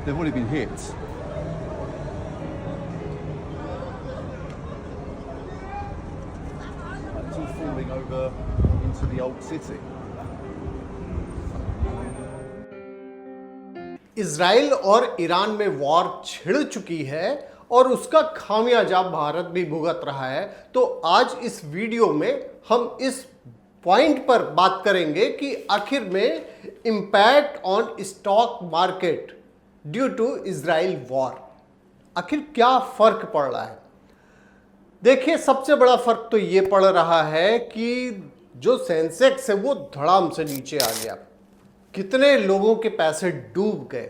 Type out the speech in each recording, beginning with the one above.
they've already been hit. It's all falling over into the old city. Israel और Iran में war छिड़ चुकी है और उसका खामियाजा भारत भी भुगत रहा है। तो आज इस वीडियो में हम इस पॉइंट पर बात करेंगे कि आखिर में impact on stock market due to Israel war, आखिर क्या फर्क पड़ रहा है। देखिए, सबसे बड़ा फर्क तो ये पड़ रहा है कि जो सेंसेक्स है वो धड़ाम से नीचे आ गया। कितने लोगों के पैसे डूब गए,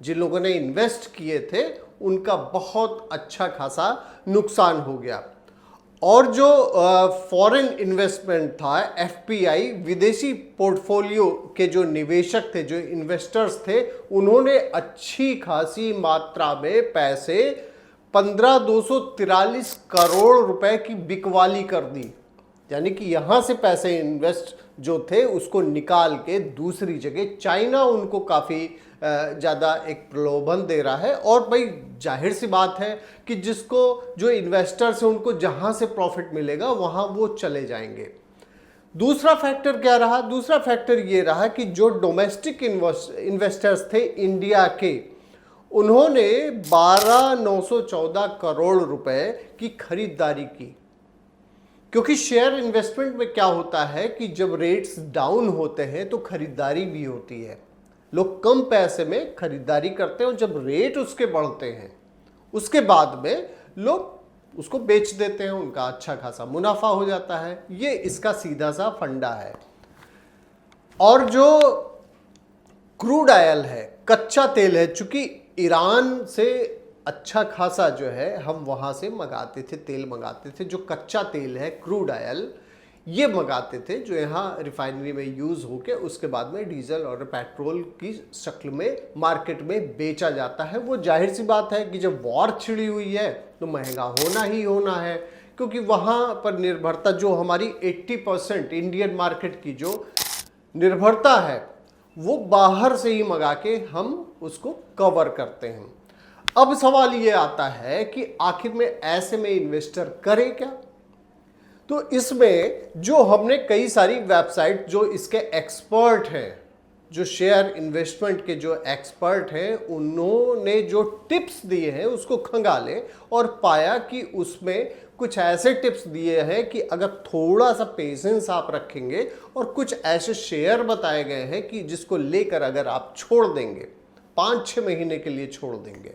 जिन लोगों ने इन्वेस्ट किए थे उनका बहुत अच्छा खासा नुकसान हो गया। और जो फॉरेन इन्वेस्टमेंट था, एफपीआई, विदेशी पोर्टफोलियो के जो निवेशक थे, जो इन्वेस्टर्स थे, उन्होंने अच्छी खासी मात्रा में पैसे 15,243 करोड़ रुपए की बिकवाली कर दी। यानी कि यहां से पैसे इन्वेस्ट जो थे उसको निकाल के दूसरी जगह, चाइना उनको काफ़ी ज़्यादा एक प्रलोभन दे रहा है। और भाई जाहिर सी बात है कि जिसको, जो इन्वेस्टर्स हैं, उनको जहां से प्रॉफिट मिलेगा वहां वो चले जाएंगे। दूसरा फैक्टर क्या रहा? दूसरा फैक्टर ये रहा कि जो डोमेस्टिक इन्वेस्टर्स थे इंडिया के, उन्होंने 12,914 करोड़ रुपए की खरीदारी की। क्योंकि शेयर इन्वेस्टमेंट में क्या होता है कि जब रेट्स डाउन होते हैं तो खरीदारी भी होती है। लोग कम पैसे में खरीदारी करते हैं और जब रेट उसके बढ़ते हैं उसके बाद में लोग उसको बेच देते हैं, उनका अच्छा खासा मुनाफा हो जाता है। ये इसका सीधा सा फंडा है। और जो क्रूड ऑयल है, कच्चा तेल है, चूंकि ईरान से अच्छा खासा जो है हम वहाँ से मंगाते थे, तेल मंगाते थे, जो कच्चा तेल है, क्रूड ऑयल, ये मंगाते थे, जो यहाँ रिफाइनरी में यूज़ होके उसके बाद में डीजल और पेट्रोल की शक्ल में मार्केट में बेचा जाता है। वो जाहिर सी बात है कि जब वॉर छिड़ी हुई है तो महंगा होना ही होना है, क्योंकि वहाँ पर निर्भरता, जो हमारी 80% इंडियन मार्केट की जो निर्भरता है, वो बाहर से ही मंगा के हम उसको कवर करते हैं। अब सवाल ये आता है कि आखिर में ऐसे में इन्वेस्टर करे क्या? तो इसमें जो हमने कई सारी वेबसाइट, जो इसके एक्सपर्ट हैं, जो शेयर इन्वेस्टमेंट के जो एक्सपर्ट हैं, उन्होंने जो टिप्स दिए हैं उसको खंगाले और पाया कि उसमें कुछ ऐसे टिप्स दिए हैं कि अगर थोड़ा सा पेशेंस आप रखेंगे, और कुछ ऐसे शेयर बताए गए हैं कि जिसको लेकर अगर आप छोड़ देंगे, 5-6 महीने के लिए छोड़ देंगे,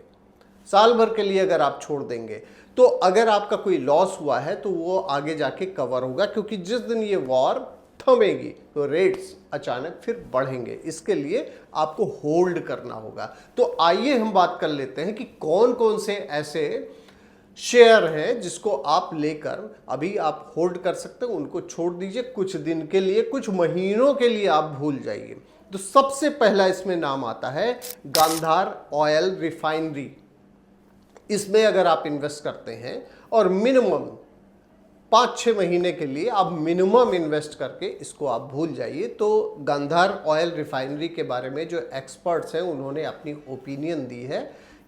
साल भर के लिए अगर आप छोड़ देंगे, तो अगर आपका कोई लॉस हुआ है तो वो आगे जाके कवर होगा। क्योंकि जिस दिन ये वॉर थमेगी तो रेट्स अचानक फिर बढ़ेंगे। इसके लिए आपको होल्ड करना होगा। तो आइए हम बात कर लेते हैं कि कौन कौन से ऐसे शेयर हैं जिसको आप लेकर अभी आप होल्ड कर सकते हैं, उनको छोड़ दीजिए कुछ दिन के लिए, कुछ महीनों के लिए आप भूल जाइए। तो सबसे पहला इसमें नाम आता है गांधार ऑयल रिफाइनरी। इसमें अगर आप इन्वेस्ट करते हैं और मिनिमम 5-6 महीने के लिए आप मिनिमम इन्वेस्ट करके इसको आप भूल जाइए, तो गांधार ऑयल रिफाइनरी के बारे में जो एक्सपर्ट्स हैं उन्होंने अपनी ओपिनियन दी है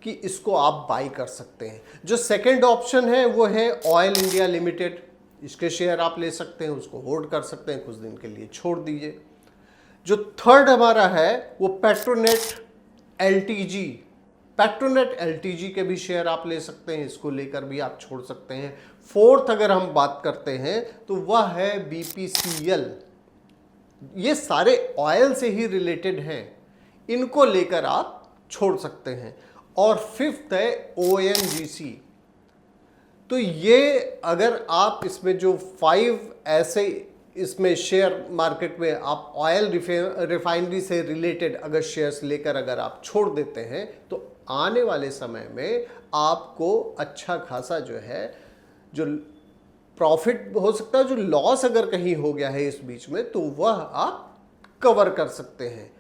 कि इसको आप बाई कर सकते हैं। जो सेकंड ऑप्शन है वो है ऑयल इंडिया लिमिटेड। इसके शेयर आप ले सकते हैं, उसको होल्ड कर सकते हैं, कुछ दिन के लिए छोड़ दीजिए। जो थर्ड हमारा है वो पेट्रोनेट एलटीजी। पेट्रोनेट एलटीजी के भी शेयर आप ले सकते हैं, इसको लेकर भी आप छोड़ सकते हैं। फोर्थ अगर हम बात करते हैं तो वह है बीपीसीएल। ये सारे ऑयल से ही रिलेटेड हैं, इनको लेकर आप छोड़ सकते हैं। और फिफ्थ है ओएनजीसी। तो ये अगर आप इसमें जो 5 ऐसे इसमें शेयर मार्केट में आप ऑयल रिफाइनरी से रिलेटेड अगर शेयर्स लेकर अगर आप छोड़ देते हैं तो आने वाले समय में आपको अच्छा खासा जो है, जो प्रॉफिट हो सकता है, जो लॉस अगर कहीं हो गया है इस बीच में, तो वह आप कवर कर सकते हैं।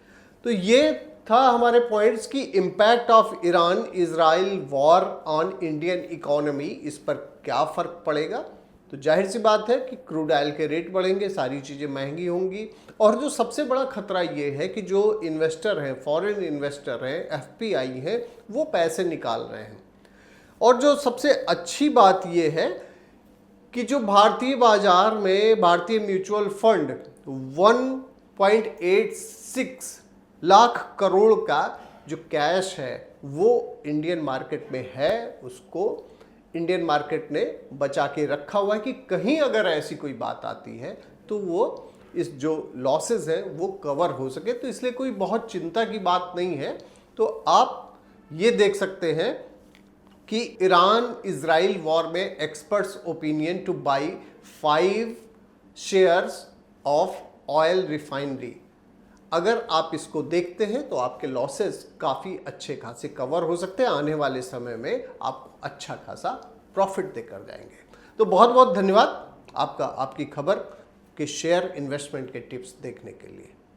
तो ये था हमारे पॉइंट्स की impact of Iran Israel war on Indian economy, इस पर क्या फ़र्क पड़ेगा। तो जाहिर सी बात है कि क्रूड ऑयल के रेट बढ़ेंगे, सारी चीज़ें महंगी होंगी। और जो सबसे बड़ा खतरा ये है कि जो इन्वेस्टर हैं, फॉरेन इन्वेस्टर हैं, एफपीआई हैं, वो पैसे निकाल रहे हैं। और जो सबसे अच्छी बात ये है कि जो भारतीय बाजार में भारतीय म्यूचुअल फंड 1.86 लाख करोड़ का जो कैश है वो इंडियन मार्केट में है, उसको इंडियन मार्केट ने बचा के रखा हुआ है कि कहीं अगर ऐसी कोई बात आती है तो वो इस जो लॉसेस हैं वो कवर हो सके। तो इसलिए कोई बहुत चिंता की बात नहीं है। तो आप ये देख सकते हैं कि ईरान इजराइल वॉर में experts opinion two by 5 shares of oil refinery, अगर आप इसको देखते हैं तो आपके लॉसेस काफ़ी अच्छे खासे कवर हो सकते हैं। आने वाले समय में आप अच्छा खासा प्रॉफिट देकर जाएंगे। तो बहुत बहुत धन्यवाद आपका, आपकी खबर के शेयर इन्वेस्टमेंट के टिप्स देखने के लिए।